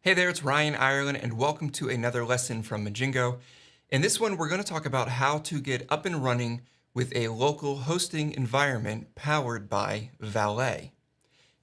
Hey there, it's Ryan Ireland, and welcome to another lesson from Majingo. In this one, we're going to talk about how to get up and running with a local hosting environment powered by Valet.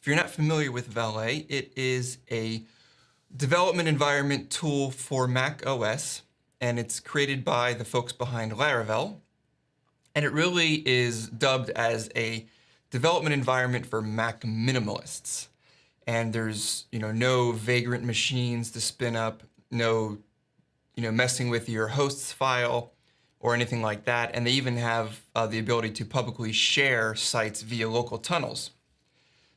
If you're not familiar with Valet, it is a development environment tool for Mac OS, and it's created by the folks behind Laravel. And it really is dubbed as a development environment for Mac minimalists. And there's no vagrant machines to spin up, no messing with your host's file or anything like that. And they even have the ability to publicly share sites via local tunnels.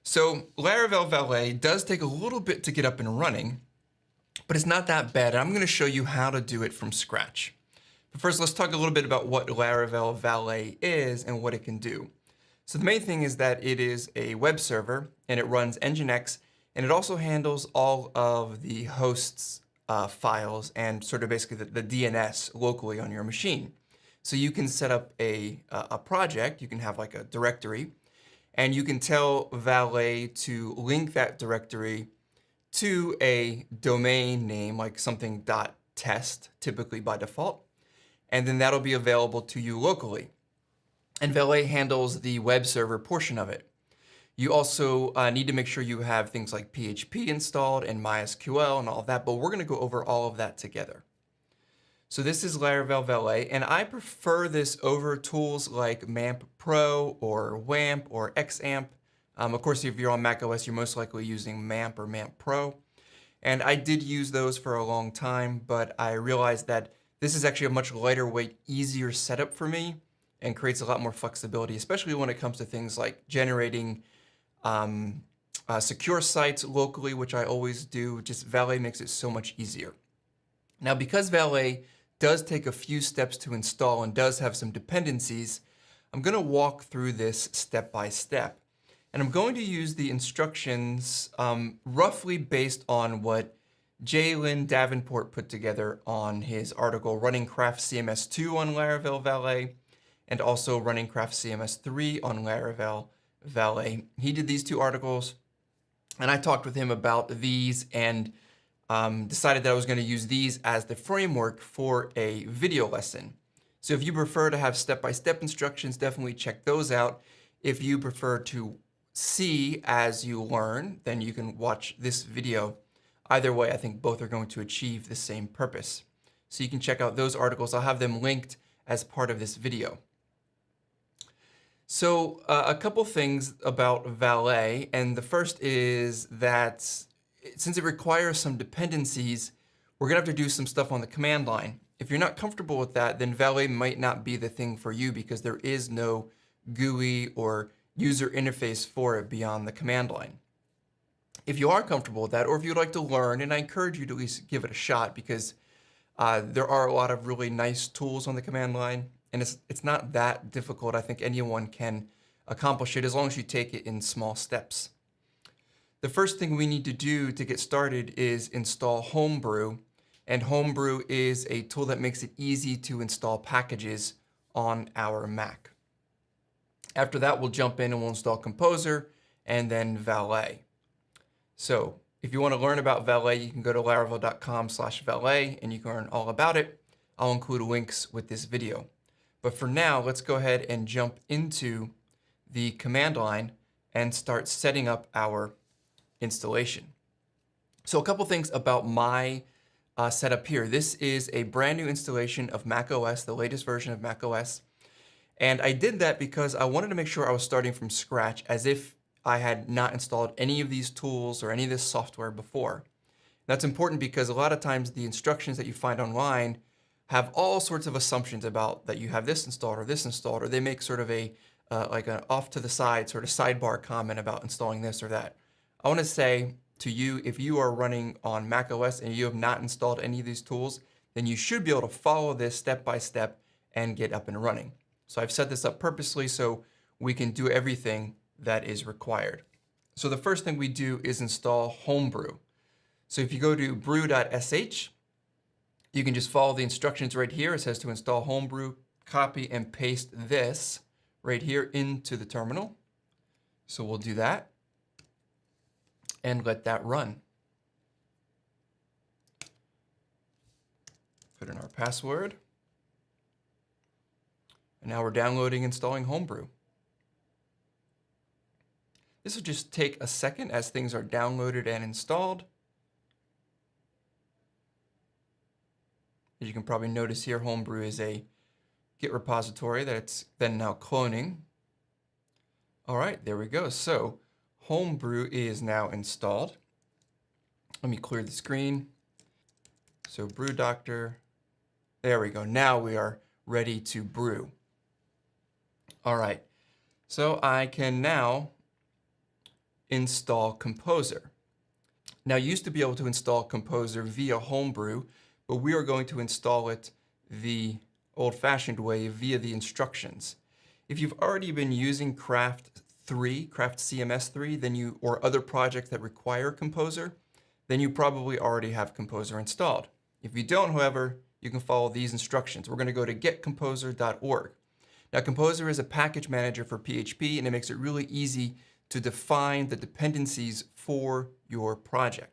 So Laravel Valet does take a little bit to get up and running, but it's not that bad. I'm going to show you how to do it from scratch. But first, let's talk a little bit about what Laravel Valet is and what it can do. So the main thing is that it is a web server and it runs Nginx, and it also handles all of the host's files and sort of basically the DNS locally on your machine. So you can set up a project, you can have like a directory, and you can tell Valet to link that directory to a domain name like something .test, typically by default, and then that'll be available to you locally. And Valet handles the web server portion of it. You also need to make sure you have things like PHP installed and MySQL and all of that, but we're going to go over all of that together. So this is Laravel Valet, and I prefer this over tools like MAMP Pro or WAMP or XAMPP. Of course, if you're on macOS, you're most likely using MAMP or MAMP Pro. And I did use those for a long time, but I realized that this is actually a much lighter weight, easier setup for me, and creates a lot more flexibility, especially when it comes to things like generating secure sites locally, which I always do. Just Valet makes it so much easier. Now, because Valet does take a few steps to install and does have some dependencies, I'm going to walk through this step by step. And I'm going to use the instructions roughly based on what Jalen Davenport put together on his article, Running Craft CMS 2 on Laravel Valet, and also Running Craft CMS 3 on Laravel Valet. He did these two articles, and I talked with him about these and decided that I was going to use these as the framework for a video lesson. So if you prefer to have step-by-step instructions, definitely check those out. If you prefer to see as you learn, then you can watch this video. Either way, I think both are going to achieve the same purpose. So you can check out those articles. I'll have them linked as part of this video. So a couple things about Valet, and the first is that since it requires some dependencies, we're going to have to do some stuff on the command line. If you're not comfortable with that, then Valet might not be the thing for you because there is no GUI or user interface for it beyond the command line. If you are comfortable with that, or if you'd like to learn, and I encourage you to at least give it a shot because there are a lot of really nice tools on the command line, and it's not that difficult. I think anyone can accomplish it as long as you take it in small steps. The first thing we need to do to get started is install Homebrew, and Homebrew is a tool that makes it easy to install packages on our Mac. After that, we'll jump in and we'll install Composer and then Valet. So if you want to learn about Valet, you can go to laravel.com/valet and you can learn all about it. I'll include links with this video. But for now, let's go ahead and jump into the command line and start setting up our installation. So a couple things about my setup here. This is a brand new installation of macOS, the latest version of macOS. And I did that because I wanted to make sure I was starting from scratch as if I had not installed any of these tools or any of this software before. That's important because a lot of times the instructions that you find online have all sorts of assumptions about that you have this installed, or they make sort of like an off to the side sort of sidebar comment about installing this or that. I want to say to you, if you are running on macOS and you have not installed any of these tools, then you should be able to follow this step by step and get up and running. So I've set this up purposely so we can do everything that is required. So the first thing we do is install Homebrew. So if you go to brew.sh, you can just follow the instructions right here. It says to install Homebrew, copy and paste this right here into the terminal. So we'll do that and let that run. Put in our password. And now we're downloading and installing Homebrew. This will just take a second as things are downloaded and installed. As you can probably notice here, Homebrew is a Git repository that it's then now cloning. All right, there we go. So Homebrew is now installed. Let me clear the screen. So brew doctor, there we go. Now we are ready to brew. All right, so I can now install Composer. Now you used to be able to install Composer via Homebrew, but we are going to install it the old-fashioned way via the instructions. If you've already been using Craft CMS 3, then you, or other projects that require Composer, then you probably already have Composer installed. If you don't, however, you can follow these instructions. We're going to go to getcomposer.org. Now, Composer is a package manager for PHP, and it makes it really easy to define the dependencies for your project.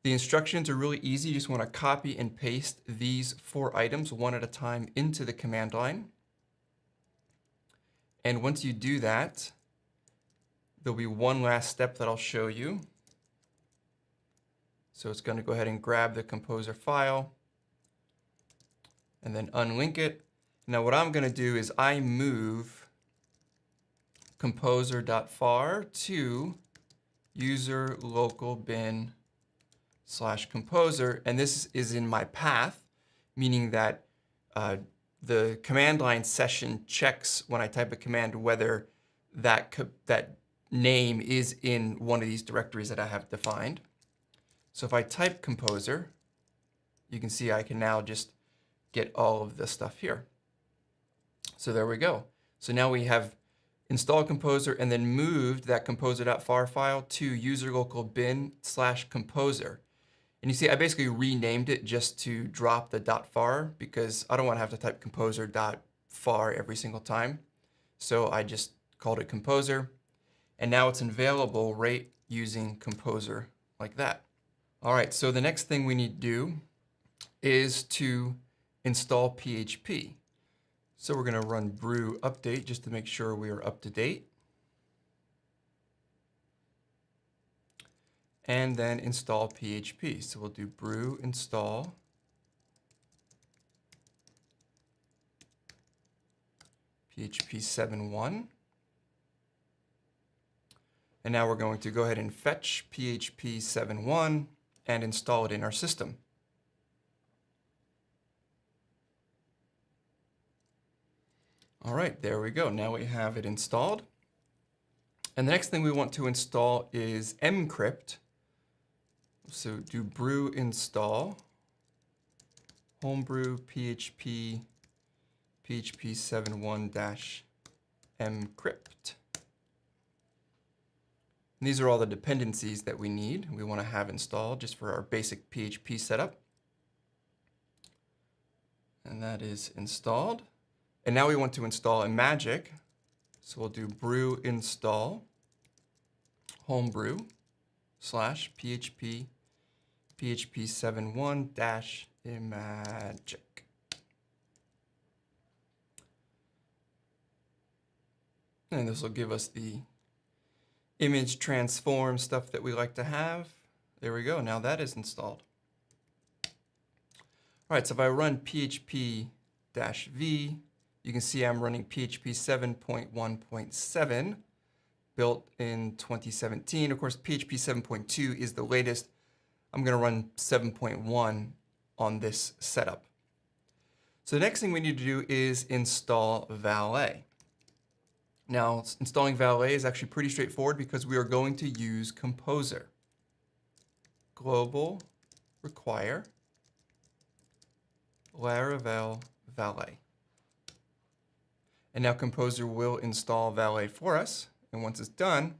The instructions are really easy. You just want to copy and paste these 4 items one at a time into the command line. And once you do that, there'll be one last step that I'll show you. So it's going to go ahead and grab the Composer file and then unlink it. Now what I'm going to do is I move composer.var to user local bin /composer, and this is in my path, meaning that the command line session checks when I type a command whether that name is in one of these directories that I have defined. So if I type Composer, you can see I can now just get all of this stuff here. So there we go. So now we have installed Composer and then moved that composer.var file to user local bin /composer. And you see, I basically renamed it just to drop the .var because I don't want to have to type composer.var every single time. So I just called it Composer, and now it's available right using Composer like that. All right, so the next thing we need to do is to install PHP. So we're going to run brew update just to make sure we are up to date. And then install PHP. So we'll do brew install PHP 7.1. And now we're going to go ahead and fetch PHP 7.1 and install it in our system. All right, there we go. Now we have it installed. And the next thing we want to install is mcrypt. So do brew install homebrew PHP 7.1-mcrypt. And these are all the dependencies that we need. We want to have installed just for our basic PHP setup. And that is installed. And now we want to install a magic. So we'll do brew install homebrew /PHP 7.1-imagic. And this will give us the image transform stuff that we like to have. There we go. Now that is installed. All right, so if I run php-v, you can see I'm running PHP 7.1.7, built in 2017. Of course, PHP 7.2 is the latest. I'm going to run 7.1 on this setup. So the next thing we need to do is install Valet. Now, installing Valet is actually pretty straightforward because we are going to use Composer. Global require Laravel Valet. And now Composer will install Valet for us. And once it's done,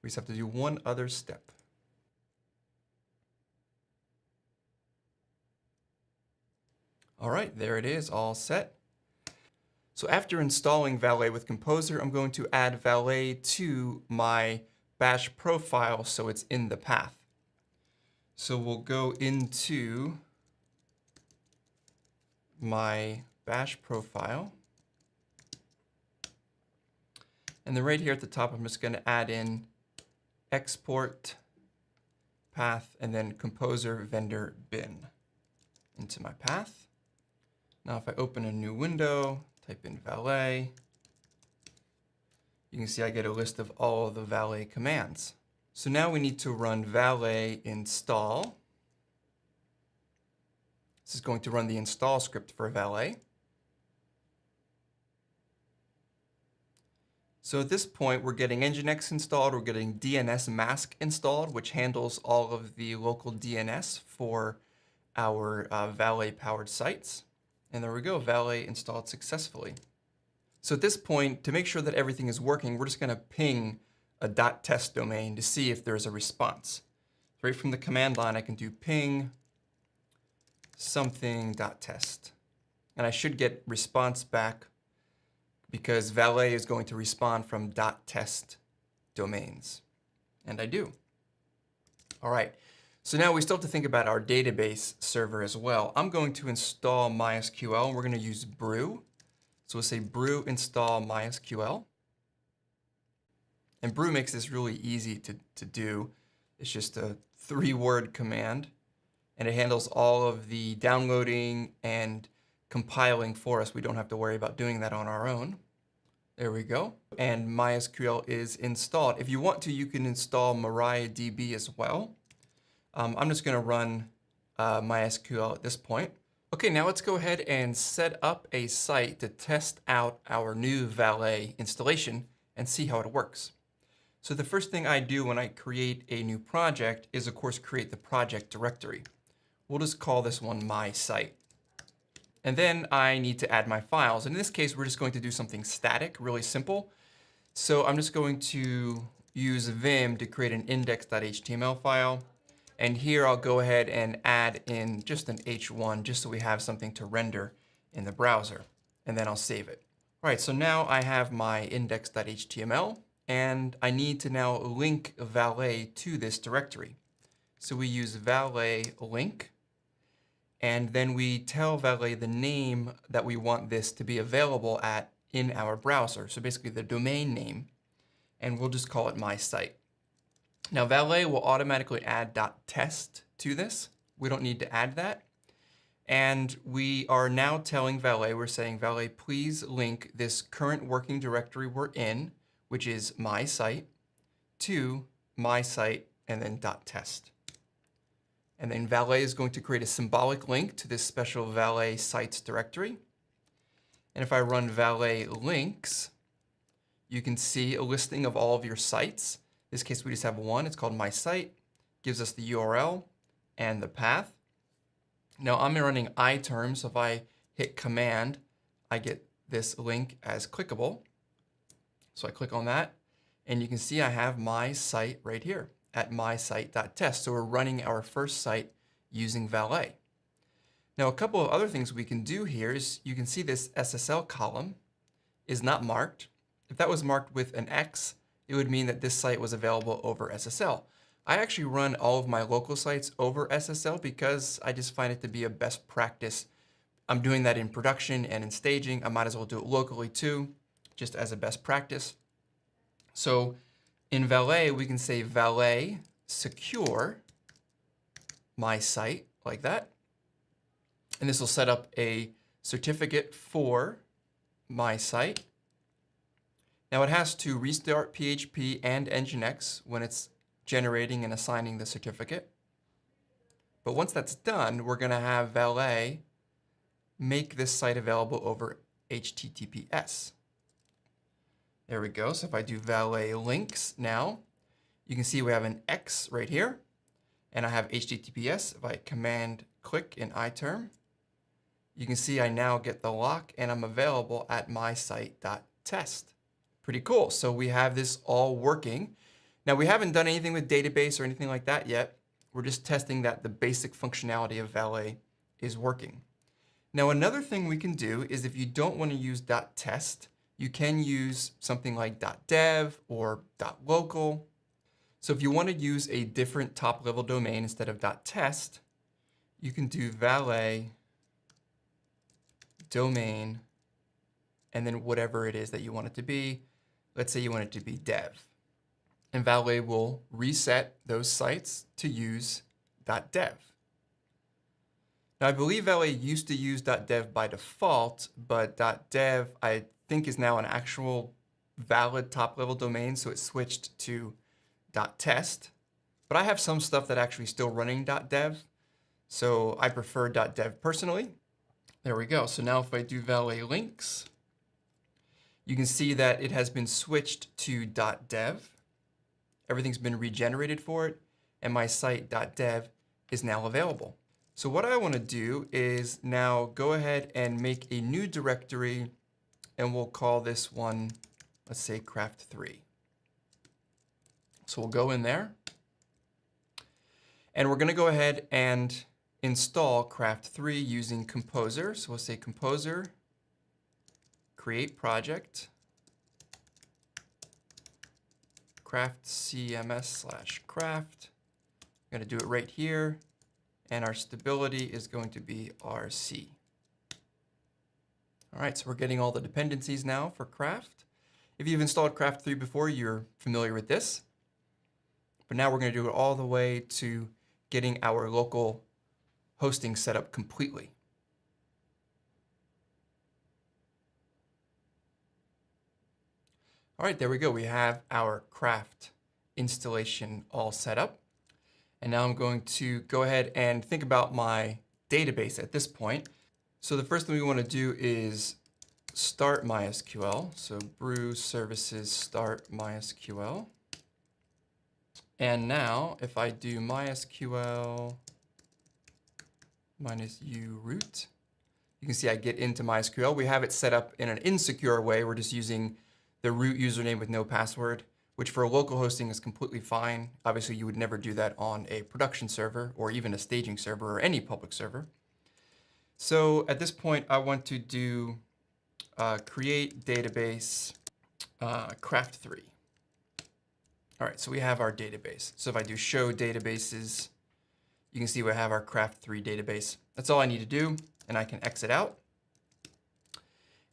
we just have to do one other step. All right, there it is, all set. So after installing Valet with Composer, I'm going to add Valet to my bash profile so it's in the path. So we'll go into my bash profile. And then right here at the top, I'm just going to add in export path and then composer vendor bin into my path. Now, if I open a new window, type in Valet, you can see I get a list of all of the Valet commands. So now we need to run Valet install. This is going to run the install script for Valet. So at this point, we're getting Nginx installed, we're getting DNS mask installed, which handles all of the local DNS for our Valet-powered sites. And there we go, Valet installed successfully. So at this point, to make sure that everything is working, we're just going to ping a .test domain to see if there's a response. Right from the command line, I can do ping something.test. And I should get response back because Valet is going to respond from .test domains. And I do. All right. So now we still have to think about our database server as well. I'm going to install MySQL, and we're going to use brew. So we'll say brew install MySQL. And brew makes this really easy to do. It's just a 3-word command, and it handles all of the downloading and compiling for us. We don't have to worry about doing that on our own. There we go. And MySQL is installed. If you want to, you can install MariaDB as well. I'm just going to run MySQL at this point. Okay, now let's go ahead and set up a site to test out our new Valet installation and see how it works. So the first thing I do when I create a new project is, of course, create the project directory. We'll just call this one My Site. And then I need to add my files. In this case, we're just going to do something static, really simple. So I'm just going to use Vim to create an index.html file. And here I'll go ahead and add in just an h1 just so we have something to render in the browser. And then I'll save it. All right, so now I have my index.html, and I need to now link Valet to this directory. So we use Valet link, and then we tell Valet the name that we want this to be available at in our browser. So basically the domain name, and we'll just call it My Site. Now Valet will automatically add .test to this. We don't need to add that. And we are now telling Valet, we're saying, Valet, please link this current working directory we're in, which is My Site, to My Site, and then .test. And then Valet is going to create a symbolic link to this special Valet sites directory. And if I run Valet links, you can see a listing of all of your sites. In this case, we just have one. It's called My Site. Gives us the URL and the path. Now I'm running iTerm, so if I hit Command, I get this link as clickable. So I click on that, and you can see I have My Site right here at mysite.test. So we're running our first site using Valet. Now a couple of other things we can do here is you can see this SSL column is not marked. If that was marked with an X, it would mean that this site was available over SSL. I actually run all of my local sites over SSL because I just find it to be a best practice. I'm doing that in production and in staging. I might as well do it locally too, just as a best practice. So in Valet, we can say Valet secure My Site like that. And this will set up a certificate for My Site. Now it has to restart PHP and Nginx when it's generating and assigning the certificate. But once that's done, we're going to have Valet make this site available over HTTPS. There we go. So if I do Valet links now, you can see we have an X right here, and I have HTTPS. If I command click in iTerm, you can see I now get the lock, and I'm available at mysite.test. Pretty cool. So we have this all working. Now we haven't done anything with database or anything like that yet. We're just testing that the basic functionality of Valet is working. Now another thing we can do is if you don't want to use .test, you can use something like .dev or .local. So if you want to use a different top-level domain instead of .test, you can do Valet domain, and then whatever it is that you want it to be. Let's say you want it to be dev. And Valet will reset those sites to use .dev. Now I believe Valet used to use .dev by default, but .dev I think is now an actual valid top-level domain, so it switched to .test. But I have some stuff that actually still running .dev, so I prefer .dev personally. There we go. So now if I do Valet links, you can see that it has been switched to .dev. Everything's been regenerated for it, and my site .dev is now available. So what I want to do is now go ahead and make a new directory, and we'll call this one, let's say Craft 3. So we'll go in there, and we're going to go ahead and install Craft 3 using Composer. So we'll say Composer, create project, Craft CMS / craft. I'm going to do it right here. And our stability is going to be RC. All right, so we're getting all the dependencies now for Craft. If you've installed Craft 3 before, you're familiar with this. But now we're going to do it all the way to getting our local hosting set up completely. All right, there we go. We have our Craft installation all set up. And now I'm going to go ahead and think about my database at this point. So the first thing we want to do is start MySQL. So brew services start MySQL. And now if I do MySQL -u root, you can see I get into MySQL. We have it set up in an insecure way. We're just using the root username with no password, which for local hosting is completely fine. Obviously, you would never do that on a production server or even a staging server or any public server. So at this point, I want to do create database Craft 3. All right, so we have our database. So if I do show databases, you can see we have our Craft 3 database. That's all I need to do, and I can exit out.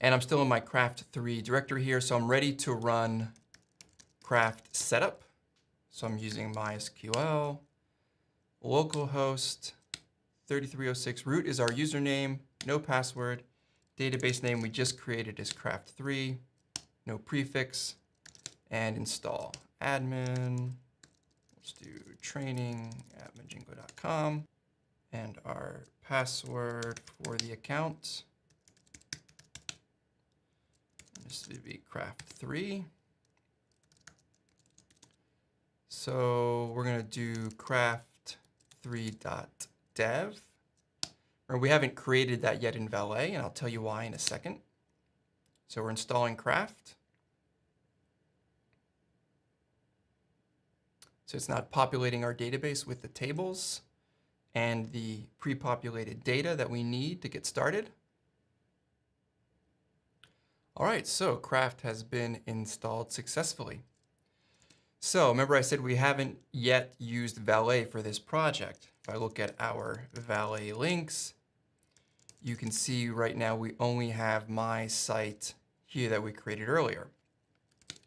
And I'm still in my Craft 3 directory here, so I'm ready to run Craft setup. So I'm using MySQL, localhost 3306, root is our username, no password, database name we just created is Craft 3, no prefix, and install admin. Let's do training@majingo.com, and our password for the account. This would be Craft 3. So we're going to do craft3.dev. Or we haven't created that yet in Valet, and I'll tell you why in a second. So we're installing Craft. So it's not populating our database with the tables and the pre-populated data that we need to get started. All right, so Craft has been installed successfully. So remember I said we haven't yet used Valet for this project. If I look at our Valet links, you can see right now we only have my site here that we created earlier.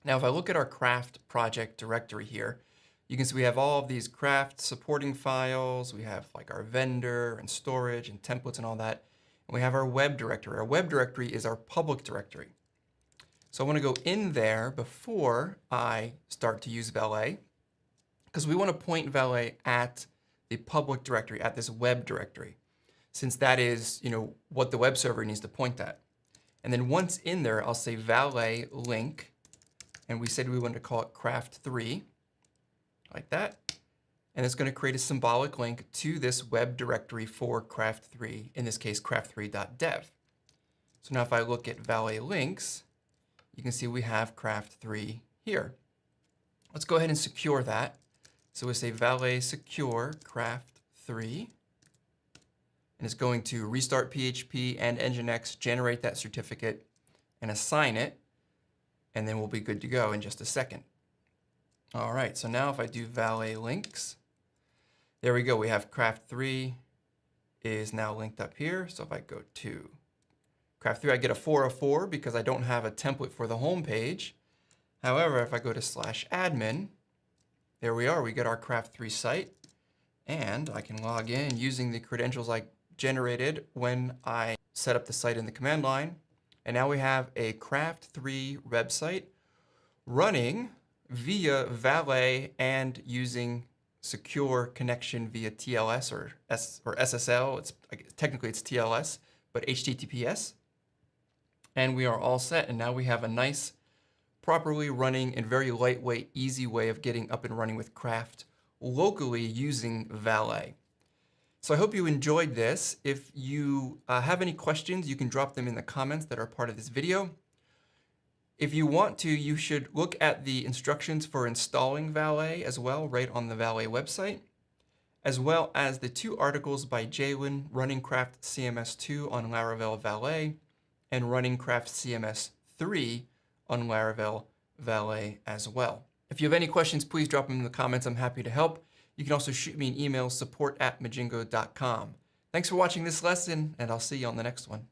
Now if I look at our Craft project directory here, you can see we have all of these Craft supporting files. We have like our vendor and storage and templates and all that. And we have our web directory. Our web directory is our public directory. So I want to go in there before I start to use Valet, because we want to point Valet at the public directory, at this web directory, since that is, what the web server needs to point at. And then once in there, I'll say Valet link, and we said we wanted to call it Craft 3, like that. And it's going to create a symbolic link to this web directory for Craft 3, in this case, craft3.dev. So now if I look at Valet links, you can see we have Craft 3 here. Let's go ahead and secure that. So we say Valet secure Craft 3. And it's going to restart PHP and Nginx, generate that certificate, and assign it. And then we'll be good to go in just a second. All right, so now if I do Valet links, there we go. We have Craft 3 is now linked up here. So if I go to Craft 3, I get a 4 of 4 because I don't have a template for the home page. However, if I go to /admin, there we are. We get our Craft 3 site, and I can log in using the credentials I generated when I set up the site in the command line. And now we have a Craft 3 website running via Valet and using secure connection via TLS or SSL. Technically it's TLS, but HTTPS. And we are all set. And now we have a nice, properly running and very lightweight, easy way of getting up and running with Craft locally using Valet. So I hope you enjoyed this. If you have any questions, you can drop them in the comments that are part of this video. If you want to, you should look at the instructions for installing Valet as well, right on the Valet website, as well as the 2 articles by Jalen running Craft CMS 2 on Laravel Valet and running Craft CMS 3 on Laravel Valet as well. If you have any questions, please drop them in the comments. I'm happy to help. You can also shoot me an email, support@majingo.com. Thanks for watching this lesson, and I'll see you on the next one.